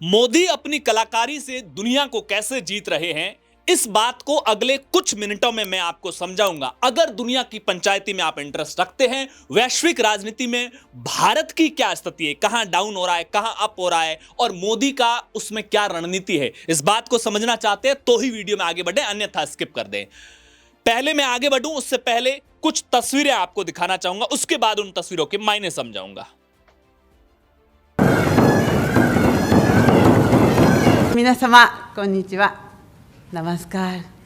मोदी अपनी कलाकारी से दुनिया को कैसे जीत रहे हैं, इस बात को अगले कुछ मिनटों में मैं आपको समझाऊंगा। अगर दुनिया की पंचायती में आप इंटरेस्ट रखते हैं, वैश्विक राजनीति में भारत की क्या स्थिति है, कहां डाउन हो रहा है, कहां अप हो रहा है और मोदी का उसमें क्या रणनीति है, इस बात को समझना चाहते हैं तो ही वीडियो में आगे बढ़े, अन्यथा स्किप कर दें। पहले मैं आगे बढ़ूं उससे पहले कुछ तस्वीरें आपको दिखाना चाहूंगा, उसके बाद उन तस्वीरों के मायने समझाऊंगा। 皆様こんにちは。नमस्कार।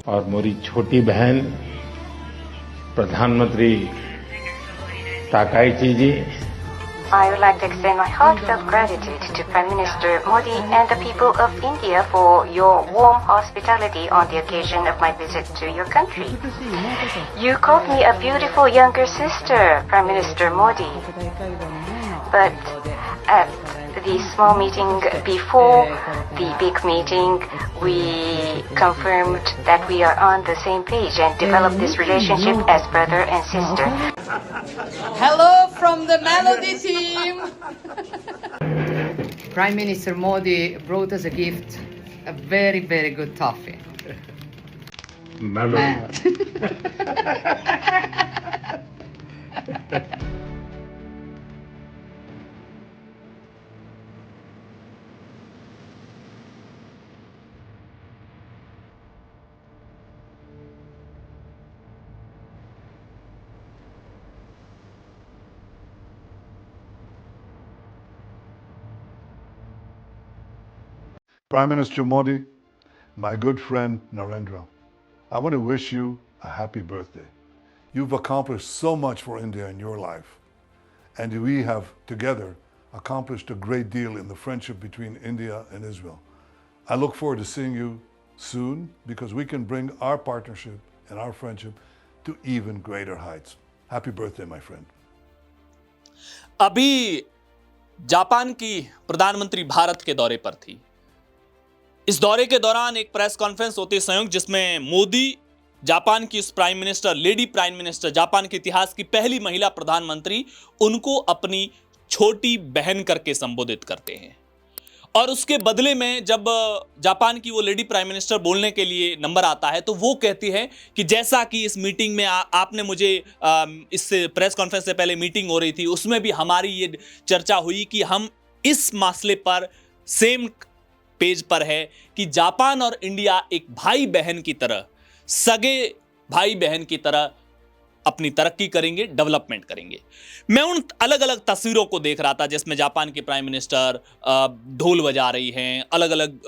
और मेरी छोटी बहन प्रधानमंत्री ताकाईची जी, I would like to extend my heartfelt gratitude to Prime Minister Modi and the people of India for your warm hospitality on the occasion of my visit to your country. You called me a beautiful younger sister, Prime Minister Modi. But at the small meeting before the big meeting, we confirmed that we are on the same page and developed this relationship as brother and sister. Hello from the Melody team. Prime Minister Modi brought us a gift, a very, very good toffee. melody. Prime Minister Modi, my good friend Narendra, I want to wish you a happy birthday. You've accomplished so much for India in your life, and we have together accomplished a great deal in the friendship between India and Israel. I look forward to seeing you soon because we can bring our partnership and our friendship to even greater heights. Happy birthday, my friend. अभी Japan की प्रधानमंत्री भारत के दौरे पर थी। इस दौरे के दौरान एक प्रेस कॉन्फ्रेंस होती है संयुक्त, जिसमें मोदी जापान की उस prime minister, lady prime minister, Japan के इतिहास की पहली महिला प्रधानमंत्री, उनको अपनी छोटी बहन करके संबोधित करते हैं। और उसके बदले में जब जापान की वो लेडी प्राइम मिनिस्टर बोलने के लिए नंबर आता है तो वो कहती है कि जैसा कि इस मीटिंग में आपने मुझे इस प्रेस कॉन्फ्रेंस से पहले मीटिंग हो रही थी, उसमें भी हमारी ये चर्चा हुई कि हम इस मसले पर सेम पेज पर है कि जापान और इंडिया एक भाई बहन की तरह, सगे भाई बहन की तरह अपनी तरक्की करेंगे, डेवलपमेंट करेंगे। मैं उन अलग अलग तस्वीरों को देख रहा था जिसमें जापान की प्राइम मिनिस्टर ढोल बजा रही हैं, अलग अलग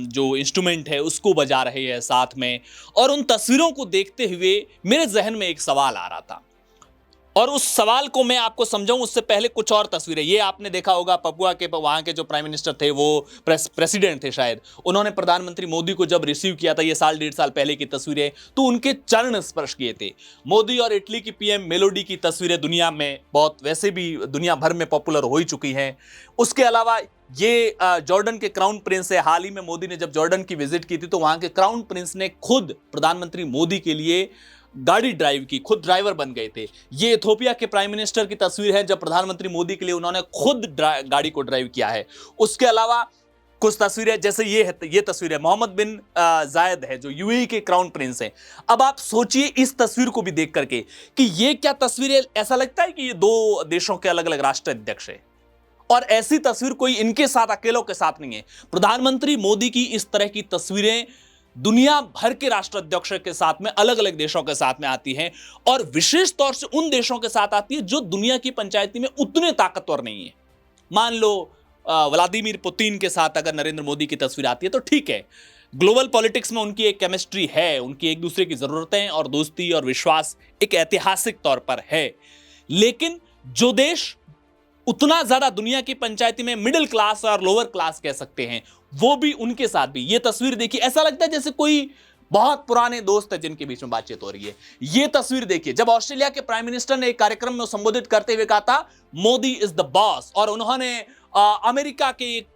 जो इंस्ट्रूमेंट है उसको बजा रहे हैं साथ में, और उन तस्वीरों को देखते हुए मेरे जहन में एक सवाल आ रहा था और उस सवाल को मैं आपको समझाऊं उससे पहले कुछ और तस्वीरें। ये आपने देखा होगा, पपुआ के वहाँ के जो प्राइम मिनिस्टर थे, वो प्रेसिडेंट थे शायद, उन्होंने प्रधानमंत्री मोदी को जब रिसीव किया था, ये साल डेढ़ साल पहले की तस्वीरें, तो उनके चरण स्पर्श किए थे। मोदी और इटली की पीएम मेलोडी की तस्वीरें दुनिया में बहुत, वैसे भी दुनिया भर में पॉपुलर हो ही चुकी हैं। उसके अलावा ये जॉर्डन के क्राउन प्रिंस है। हाल ही में मोदी ने जब जॉर्डन की विजिट की थी तो वहाँ के क्राउन प्रिंस ने खुद प्रधानमंत्री मोदी के लिए गाड़ी ड्राइव की, खुद ड्राइवर बन गए थे। ये इथोपिया के प्राइम मिनिस्टर की तस्वीर है जब प्रधानमंत्री मोदी के लिए उन्होंने खुद गाड़ी को ड्राइव किया है। उसके अलावा कुछ तस्वीरें, जैसे ये तस्वीर है, मोहम्मद बिन जायद है जो यूएई के क्राउन प्रिंस हैं। अब आप सोचिए इस तस्वीर को भी देख करके कि ये क्या तस्वीरें, ऐसा लगता है कि ये दो देशों के अलग अलग राष्ट्राध्यक्ष है, और ऐसी तस्वीर कोई इनके साथ, अकेलों के साथ नहीं है। प्रधानमंत्री मोदी की इस तरह की तस्वीरें दुनिया भर के राष्ट्राध्यक्षों के साथ में, अलग अलग देशों के साथ में आती हैं, और विशेष तौर से उन देशों के साथ आती है जो दुनिया की पंचायती में उतने ताकतवर नहीं है। मान लो व्लादिमीर पुतिन के साथ अगर नरेंद्र मोदी की तस्वीर आती है तो ठीक है, ग्लोबल पॉलिटिक्स में उनकी एक केमिस्ट्री है, उनकी एक दूसरे की जरूरतें और दोस्ती और विश्वास एक ऐतिहासिक तौर पर है। लेकिन जो देश उतना ज्यादा दुनिया की पंचायती में मिडिल क्लास और लोअर क्लास कह सकते हैं, वो भी उनके साथ भी ये तस्वीर देखिए, ऐसा लगता है जैसे कोई बहुत पुराने दोस्त है जिनके बीच में बातचीत हो रही है। ये तस्वीर देखिए, जब ऑस्ट्रेलिया के प्राइम मिनिस्टर ने एक कार्यक्रम में संबोधित करते हुए कहा था मोदी इज द बॉस, और उन्होंने अमेरिका के एक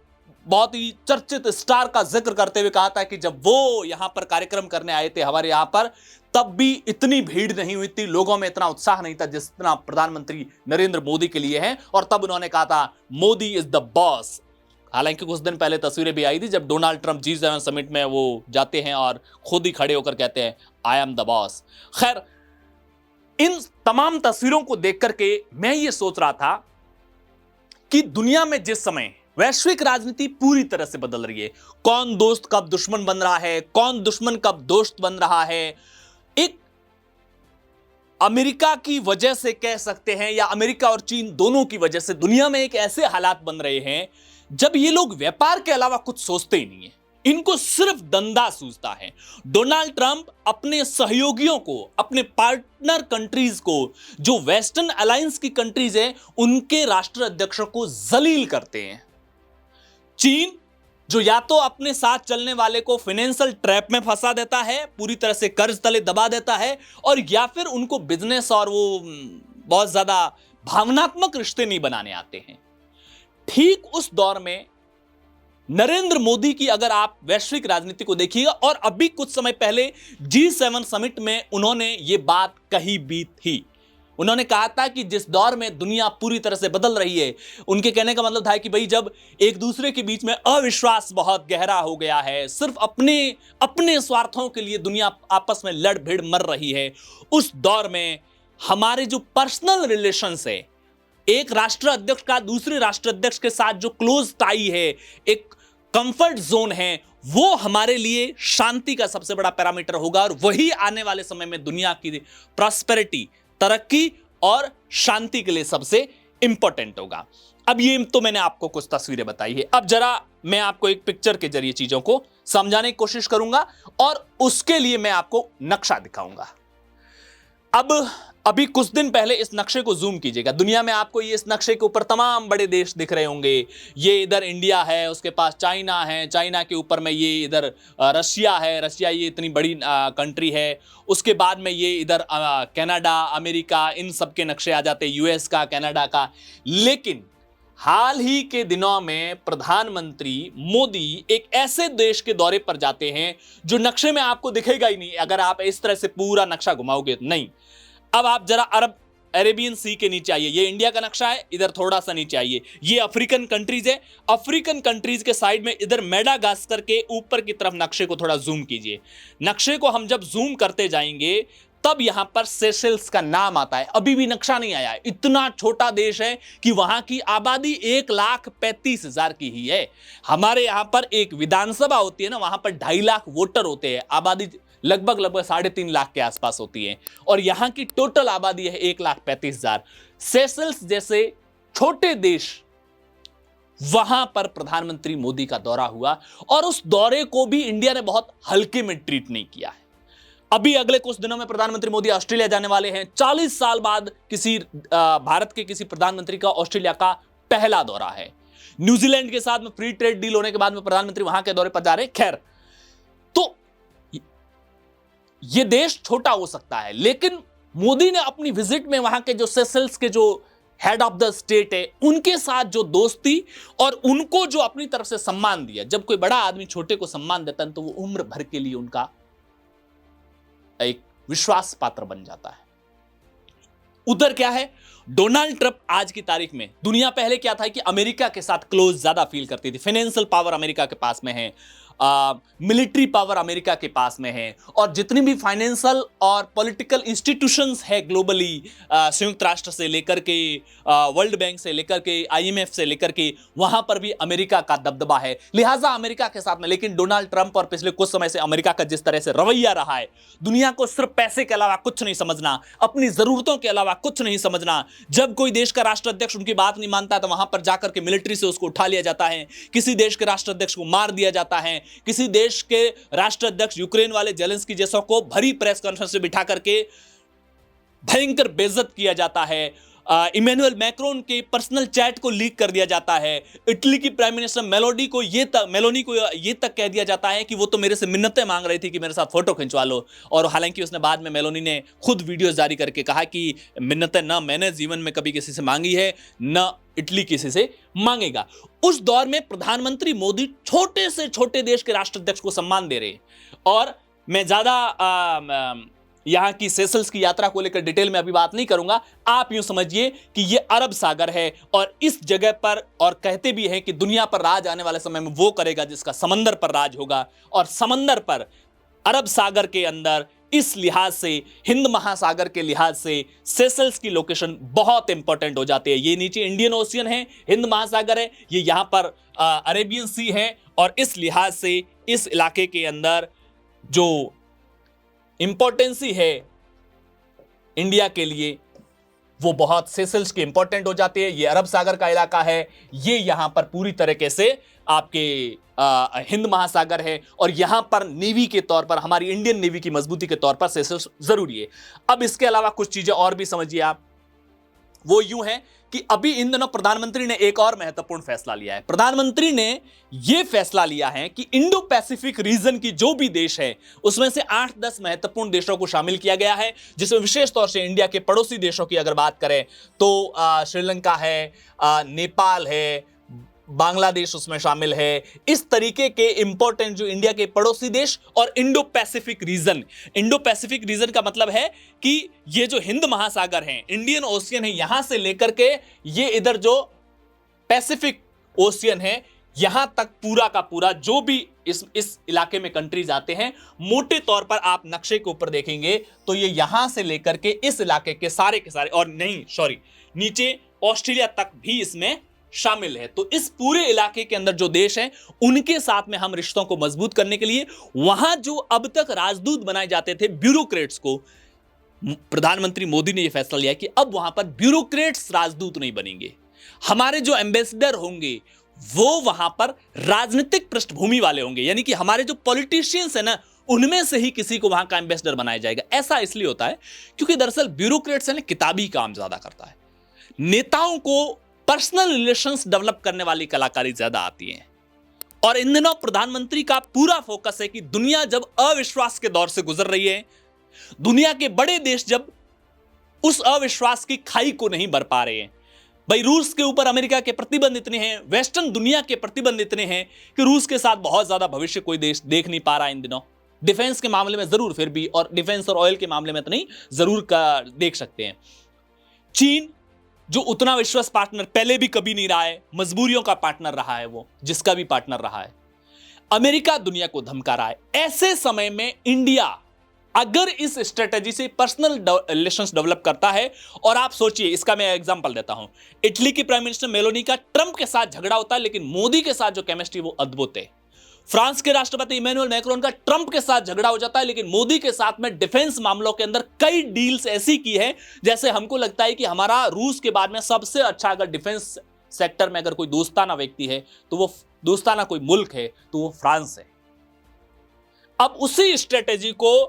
बहुत ही चर्चित स्टार का जिक्र करते हुए कहा था कि जब वो यहां पर कार्यक्रम करने आए थे हमारे यहां पर, तब भी इतनी भीड़ नहीं हुई थी, लोगों में इतना उत्साह नहीं था जितना प्रधानमंत्री नरेंद्र मोदी के लिए है। और तब उन्होंने कहा था मोदी इज द बॉस। हालांकि कुछ दिन पहले तस्वीरें भी आई थी जब डोनाल्ड ट्रंप G7 समिट में वो जाते हैं और खुद ही खड़े होकर कहते हैं आई एम द बॉस। खैर, इन तमाम तस्वीरों को देख करके मैं ये सोच रहा था कि दुनिया में जिस समय वैश्विक राजनीति पूरी तरह से बदल रही है, कौन दोस्त कब दुश्मन बन रहा है, कौन दुश्मन कब दोस्त बन रहा है, एक अमेरिका की वजह से कह सकते हैं या अमेरिका और चीन दोनों की वजह से दुनिया में एक ऐसे हालात बन रहे हैं जब ये लोग व्यापार के अलावा कुछ सोचते ही नहीं है, इनको सिर्फ धंधा सूझता है। डोनाल्ड ट्रंप अपने सहयोगियों को, अपने पार्टनर कंट्रीज को, जो वेस्टर्न अलायंस की कंट्रीज है, उनके राष्ट्र अध्यक्षों को जलील करते हैं। चीन जो या तो अपने साथ चलने वाले को फाइनेंशियल ट्रैप में फंसा देता है, पूरी तरह से कर्ज तले दबा देता है, और या फिर उनको बिजनेस और वो बहुत ज्यादा भावनात्मक रिश्ते नहीं बनाने आते हैं। ठीक उस दौर में नरेंद्र मोदी की अगर आप वैश्विक राजनीति को देखिएगा, और अभी कुछ समय पहले G7 समिट में उन्होंने ये बात कही भी थी। उन्होंने कहा था कि जिस दौर में दुनिया पूरी तरह से बदल रही है, उनके कहने का मतलब था कि भाई जब एक दूसरे के बीच में अविश्वास बहुत गहरा हो गया है, सिर्फ अपने स्वार्थों के लिए दुनिया आपस में लड़ भिड़ मर रही है, उस दौर में हमारे जो पर्सनल रिलेशंस है, एक राष्ट्र अध्यक्ष का दूसरे राष्ट्र अध्यक्ष के साथ जो क्लोज टाई है, एक कंफर्ट जोन है, वो हमारे लिए शांति का सबसे बड़ा पैरामीटर होगा, और वही आने वाले समय में दुनिया की प्रॉस्पेरिटी, तरक्की और शांति के लिए सबसे इंपॉर्टेंट होगा। अब ये तो मैंने आपको कुछ तस्वीरें बताई है, अब जरा मैं आपको एक पिक्चर के जरिए चीजों को समझाने की कोशिश करूंगा, और उसके लिए मैं आपको नक्शा दिखाऊंगा। अब अभी कुछ दिन पहले इस नक्शे को जूम कीजिएगा, दुनिया में आपको ये इस नक्शे के ऊपर तमाम बड़े देश दिख रहे होंगे। ये इधर इंडिया है, उसके पास चाइना है, चाइना के ऊपर में ये इधर रशिया है, रशिया ये इतनी बड़ी कंट्री है, उसके बाद में ये इधर कनाडा, अमेरिका, इन सब के नक्शे आ जाते हैं, यूएस का, कनाडा का। लेकिन हाल ही के दिनों में प्रधानमंत्री मोदी एक ऐसे देश के दौरे पर जाते हैं जो नक्शे में आपको दिखेगा ही नहीं अगर आप इस तरह से पूरा नक्शा घुमाओगे। नहीं, अब आप जरा अरेबियन सी के नीचे आइए, ये इंडिया का नक्शा है, इधर थोड़ा सा नीचे आइए, ये अफ्रीकन कंट्रीज है, अफ्रीकन कंट्रीज के साइड में इधर मेडागास्कर के ऊपर की तरफ नक्शे को थोड़ा जूम कीजिए। नक्शे को हम जब जूम करते जाएंगे तब यहां पर सेशेल्स का नाम आता है। अभी भी नक्शा नहीं आया है, इतना छोटा देश है कि वहां की आबादी 1,35,000 की ही है। हमारे यहां पर एक विधानसभा होती है ना, वहां पर 2.5 लाख वोटर होते हैं, आबादी लगभग 3.5 लाख के आसपास होती है, और यहां की टोटल आबादी है 1,35,000। सेशेल्स जैसे छोटे देश, वहां पर प्रधानमंत्री मोदी का दौरा हुआ, और उस दौरे को भी इंडिया ने बहुत हल्के में ट्रीट नहीं किया है। अभी अगले कुछ दिनों में प्रधानमंत्री मोदी ऑस्ट्रेलिया जाने वाले हैं। 40 साल बाद किसी भारत के किसी प्रधानमंत्री का ऑस्ट्रेलिया का पहला दौरा है। न्यूजीलैंड के साथ में फ्री ट्रेड डील होने के बाद में प्रधानमंत्री वहां के दौरे पर जा रहे हैं। खैर, तो यह देश छोटा हो सकता है, लेकिन मोदी ने अपनी विजिट में वहां के जो सेशेल्स के जो हेड ऑफ द स्टेट है, उनके साथ जो दोस्ती और उनको जो अपनी तरफ से सम्मान दिया। जब कोई बड़ा आदमी छोटे को सम्मान देता है तो वो उम्र भर के लिए उनका एक विश्वास पात्र बन जाता है। उधर क्या है, डोनाल्ड ट्रंप आज की तारीख में, दुनिया पहले क्या था कि अमेरिका के साथ क्लोज ज्यादा फील करती थी, फाइनेंशियल पावर अमेरिका के पास में है, मिलिट्री पावर अमेरिका के पास में है, और जितनी भी फाइनेंशियल और पॉलिटिकल इंस्टीट्यूशंस है ग्लोबली, संयुक्त राष्ट्र से लेकर के वर्ल्ड बैंक से लेकर के IMF से लेकर के, वहां पर भी अमेरिका का दबदबा है। लिहाजा अमेरिका के साथ में, लेकिन डोनाल्ड ट्रंप और पिछले कुछ समय से अमेरिका का जिस तरह से रवैया रहा है, दुनिया को सिर्फ पैसे के अलावा कुछ नहीं समझना, अपनी जरूरतों के अलावा कुछ नहीं समझना, जब कोई देश का राष्ट्राध्यक्ष उनकी बात नहीं मानता तो वहां पर जाकर के मिलिट्री से उसको उठा लिया जाता है, किसी देश के राष्ट्राध्यक्ष को मार दिया जाता है, किसी देश के राष्ट्राध्यक्ष यूक्रेन वाले जेलेंस्की जैसों को भरी प्रेस कॉन्फ्रेंस में बिठा करके भयंकर बेइज्जत किया जाता है, इमैनुअल मैक्रोन के पर्सनल चैट को लीक कर दिया जाता है, इटली की प्राइम मिनिस्टर मेलोनी को ये तक कह दिया जाता है कि वो तो मेरे से मिन्नतें मांग रही थी कि मेरे साथ फोटो खिंचवा लो, और हालांकि उसने बाद में मेलोनी ने खुद वीडियोस जारी करके कहा कि मिन्नतें ना मैंने जीवन में कभी किसी से मांगी है, ना इटली किसी से मांगेगा। उस दौर में प्रधानमंत्री मोदी छोटे से छोटे देश के राष्ट्राध्यक्ष को सम्मान दे रहे हैं, और मैं ज्यादा यहां की सेशल्स की यात्रा को लेकर डिटेल में अभी बात नहीं करूंगा। आप यूं समझिए कि यह अरब सागर है, और इस जगह पर, और कहते भी हैं कि दुनिया पर राज आने वाले समय में वो करेगा जिसका समंदर पर राज होगा, और समंदर पर अरब सागर के अंदर इस लिहाज से, हिंद महासागर के लिहाज से सेशल्स की लोकेशन बहुत इंपॉर्टेंट हो जाती है। ये नीचे इंडियन ओशियन है, हिंद महासागर है, ये यहां पर अरेबियन सी है, और इस लिहाज से इस इलाके के अंदर जो इंपॉर्टेंसी है इंडिया के लिए वो बहुत सेशल्स की इंपॉर्टेंट हो जाती है। ये अरब सागर का इलाका है, ये यहां पर पूरी तरीके से आपके हिंद महासागर है, और यहां पर नेवी के तौर पर, हमारी इंडियन नेवी की मजबूती के तौर पर सेशल्स जरूरी है। अब इसके अलावा कुछ चीजें और भी समझिए आप, वो यूं है कि अभी इन दिनों प्रधानमंत्री ने एक और महत्वपूर्ण फैसला लिया है। प्रधानमंत्री ने यह फैसला लिया है कि इंडो पैसिफिक रीजन की जो भी देश है उसमें से 8-10 महत्वपूर्ण देशों को शामिल किया गया है, जिसमें विशेष तौर से इंडिया के पड़ोसी देशों की अगर बात करें तो श्रीलंका है, नेपाल है, बांग्लादेश उसमें शामिल है। इस तरीके के इंपॉर्टेंट जो इंडिया के पड़ोसी देश, और Indo Pacific region, Indo Pacific region का मतलब है कि ये जो हिंद महासागर है, इंडियन ओशियन है, यहां से लेकर के ये इधर जो पैसिफिक ओशियन है, यहां तक पूरा का पूरा जो भी इस इलाके में कंट्रीज आते हैं, मोटे तौर पर आप नक्शे के ऊपर देखेंगे तो ये यहां से लेकर के इस इलाके के सारे, और नहीं सॉरी, नीचे ऑस्ट्रेलिया तक भी इसमें शामिल है। तो इस पूरे इलाके के अंदर जो देश हैं उनके साथ में हम रिश्तों को मजबूत करने के लिए, वहां जो अब तक राजदूत बनाए जाते थे ब्यूरोक्रेट्स को, प्रधानमंत्री मोदी ने यह फैसला लिया कि अब वहां पर ब्यूरोक्रेट्स राजदूत नहीं बनेंगे, हमारे जो एम्बेसडर होंगे वो वहां पर राजनीतिक पृष्ठभूमि वाले होंगे, यानी कि हमारे जो पॉलिटिशियंस है ना, उनमें से ही किसी को वहां का एम्बेसडर बनाया जाएगा। ऐसा इसलिए होता है क्योंकि दरअसल ब्यूरोक्रेट्स है ना, किताबी काम ज्यादा करता है, नेताओं को पर्सनल रिलेशंस डेवलप करने वाली कलाकारी ज्यादा आती है। और इन दिनों प्रधानमंत्री का पूरा फोकस है कि दुनिया जब अविश्वास के दौर से गुजर रही है, दुनिया के बड़े देश जब उस अविश्वास की खाई को नहीं भर पा रहे हैं, भाई रूस के ऊपर अमेरिका के प्रतिबंध इतने हैं, वेस्टर्न दुनिया के प्रतिबंध इतने हैं कि रूस के साथ बहुत ज्यादा भविष्य कोई देश देख नहीं पा रहा है इन दिनों। डिफेंस के मामले में जरूर, फिर भी, और डिफेंस और ऑयल के मामले में तो नहीं, जरूर देख सकते हैं। चीन जो उतना विश्वास पार्टनर पहले भी कभी नहीं रहा है, मजबूरियों का पार्टनर रहा है, वो जिसका भी पार्टनर रहा है। अमेरिका दुनिया को धमका रहा है। ऐसे समय में इंडिया अगर इस स्ट्रेटेजी से पर्सनल रिलेशंस डेवलप करता है, और आप सोचिए, इसका मैं एग्जांपल देता हूं, इटली की प्राइम मिनिस्टर मेलोनी का ट्रंप के साथ झगड़ा होता है, लेकिन मोदी के साथ जो केमिस्ट्री वो अद्भुत है। फ्रांस के राष्ट्रपति इमैनुअल मैक्रोन का ट्रंप के साथ झगड़ा हो जाता है, लेकिन मोदी के साथ में डिफेंस मामलों के अंदर कई डील्स ऐसी की है, जैसे हमको लगता है कि हमारा रूस के बाद में सबसे अच्छा, अगर डिफेंस सेक्टर में अगर कोई दोस्ताना व्यक्ति है, तो वो दोस्ताना कोई मुल्क है तो वो फ्रांस है। अब उसी स्ट्रेटेजी को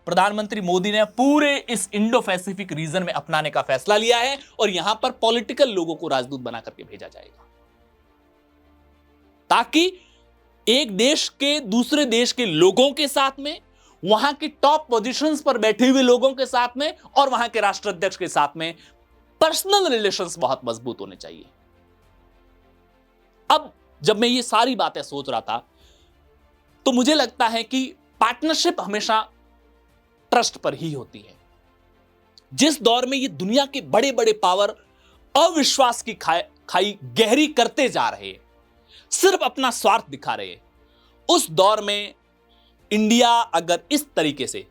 प्रधानमंत्री मोदी ने पूरे इस इंडो पैसिफिक रीजन में अपनाने का फैसला लिया है, और यहां पर पॉलिटिकल लोगों को राजदूत बना करके भेजा जाएगा, ताकि एक देश के दूसरे देश के लोगों के साथ में, वहां की टॉप पोजीशंस पर बैठे हुए लोगों के साथ में, और वहां के राष्ट्राध्यक्ष के साथ में पर्सनल रिलेशंस बहुत मजबूत होने चाहिए। अब जब मैं ये सारी बातें सोच रहा था, तो मुझे लगता है कि पार्टनरशिप हमेशा ट्रस्ट पर ही होती है। जिस दौर में ये दुनिया के बड़े बड़े पावर अविश्वास की खाई गहरी करते जा रहे हैं, सिर्फ अपना स्वार्थ दिखा रहे हैं, उस दौर में इंडिया अगर इस तरीके से,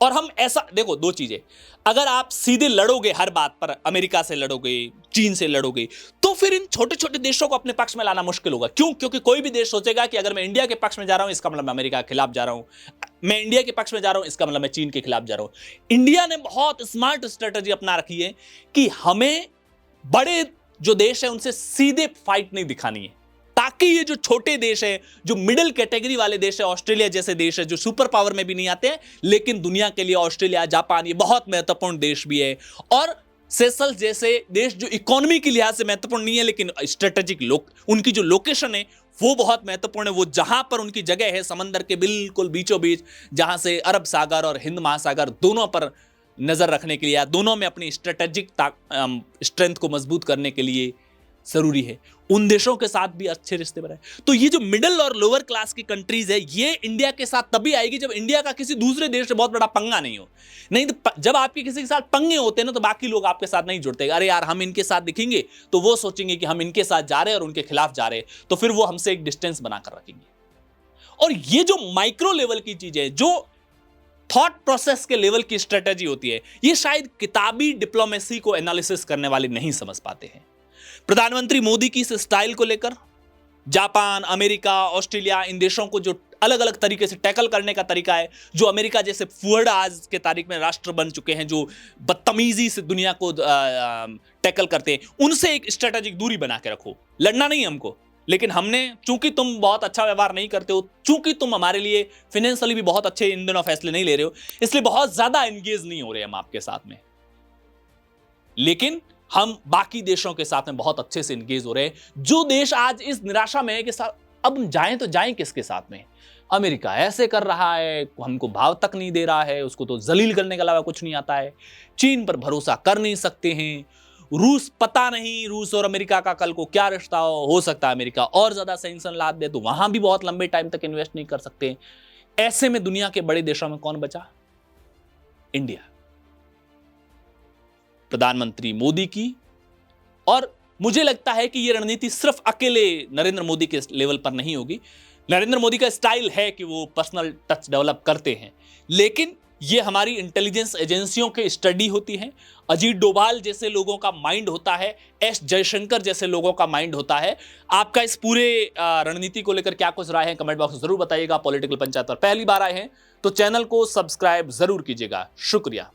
और हम ऐसा देखो, दो चीजें, अगर आप सीधे लड़ोगे हर बात पर, अमेरिका से लड़ोगे, चीन से लड़ोगे, तो फिर इन छोटे छोटे देशों को अपने पक्ष में लाना मुश्किल होगा। क्यों? क्योंकि कोई भी देश सोचेगा कि अगर मैं इंडिया के पक्ष में जा रहा हूं, इसका मतलब मैं अमेरिका के खिलाफ जा रहा हूं, मैं इंडिया के पक्ष में जा रहा हूं, इसका मतलब मैं चीन के खिलाफ जा रहा हूं। इंडिया ने बहुत स्मार्ट स्ट्रेटजी अपना रखी है कि हमें बड़े जो देश है उनसे सीधे फाइट नहीं दिखानी है, ताकि ये जो छोटे देश है, जो मिडिल कैटेगरी वाले देश है, ऑस्ट्रेलिया जैसे देश है जो सुपर पावर में भी नहीं आते हैं, लेकिन दुनिया के लिए ऑस्ट्रेलिया, जापान ये बहुत महत्वपूर्ण देश भी है, और सेशल्स जैसे देश जो इकोनॉमी के लिहाज से महत्वपूर्ण नहीं है, लेकिन स्ट्रेटेजिक उनकी जो लोकेशन है वो बहुत महत्वपूर्ण है। वो जहां पर उनकी जगह है समंदर के बिल्कुल बीचों बीच, जहां से अरब सागर और हिंद महासागर दोनों पर नजर रखने के लिए, दोनों में अपनी स्ट्रेटेजिक स्ट्रेंथ को मजबूत करने के लिए जरूरी है, उन देशों के साथ भी अच्छे रिश्ते बनाए। तो ये जो मिडिल और लोअर क्लास की कंट्रीज है, ये इंडिया के साथ तभी आएगी जब इंडिया का किसी दूसरे देश से बहुत बड़ा पंगा नहीं हो। नहीं तो जब आपके किसी के साथ पंगे होते हैं ना, तो बाकी लोग आपके साथ नहीं जुड़ते। अरे यार, हम इनके साथ दिखेंगे तो वो सोचेंगे कि हम इनके साथ जा रहे हैं और उनके खिलाफ जा रहे हैं, तो फिर वो हमसे एक डिस्टेंस बनाकर रखेंगे। और ये जो माइक्रो लेवल की चीज है, जो थॉट प्रोसेस के लेवल की स्ट्रेटेजी होती है, ये शायद किताबी डिप्लोमेसी को एनालिसिस करने वाले नहीं समझ पाते हैं। प्रधानमंत्री मोदी की इस स्टाइल को लेकर जापान, अमेरिका, ऑस्ट्रेलिया, इन देशों को जो अलग अलग तरीके से टैकल करने का तरीका है, जो अमेरिका जैसे फुअर्ड आज के तारीख में राष्ट्र बन चुके हैं, जो बदतमीजी से दुनिया को टैकल करते हैं, उनसे एक स्ट्रेटेजिक दूरी बना के रखो। लड़ना नहीं हमको, लेकिन हमने, चूंकि तुम बहुत अच्छा व्यवहार नहीं करते हो, चूंकि तुम हमारे लिए फाइनेंशियली भी बहुत अच्छे इन दिनों फैसले नहीं ले रहे हो, इसलिए बहुत ज्यादा एंगेज नहीं हो रहे हम आपके साथ में, लेकिन हम बाकी देशों के साथ में बहुत अच्छे से एंगेज हो रहे हैं। जो देश आज इस निराशा में है कि अब जाएं तो जाएं किसके साथ में, अमेरिका ऐसे कर रहा है, हमको भाव तक नहीं दे रहा है, उसको तो जलील करने के अलावा कुछ नहीं आता है, चीन पर भरोसा कर नहीं सकते हैं, रूस, पता नहीं रूस और अमेरिका का कल को क्या रिश्ता हो सकता है, अमेरिका और ज्यादा सैंक्शन लाद दे तो वहां भी बहुत लंबे टाइम तक इन्वेस्ट नहीं कर सकते। ऐसे में दुनिया के बड़े देशों में कौन बचा? इंडिया। प्रधानमंत्री मोदी की, और मुझे लगता है कि यह रणनीति सिर्फ अकेले नरेंद्र मोदी के लेवल पर नहीं होगी। नरेंद्र मोदी का स्टाइल है कि वो पर्सनल टच डेवलप करते हैं, लेकिन ये हमारी इंटेलिजेंस एजेंसियों के स्टडी होती है, अजीत डोभाल जैसे लोगों का माइंड होता है, एस जयशंकर जैसे लोगों का माइंड होता है। आपका इस पूरे रणनीति को लेकर क्या कुछ राय है, कमेंट बॉक्स में जरूर बताइएगा। पॉलिटिकल पंचायत पर पहली बार आए हैं तो चैनल को सब्सक्राइब जरूर कीजिएगा। शुक्रिया।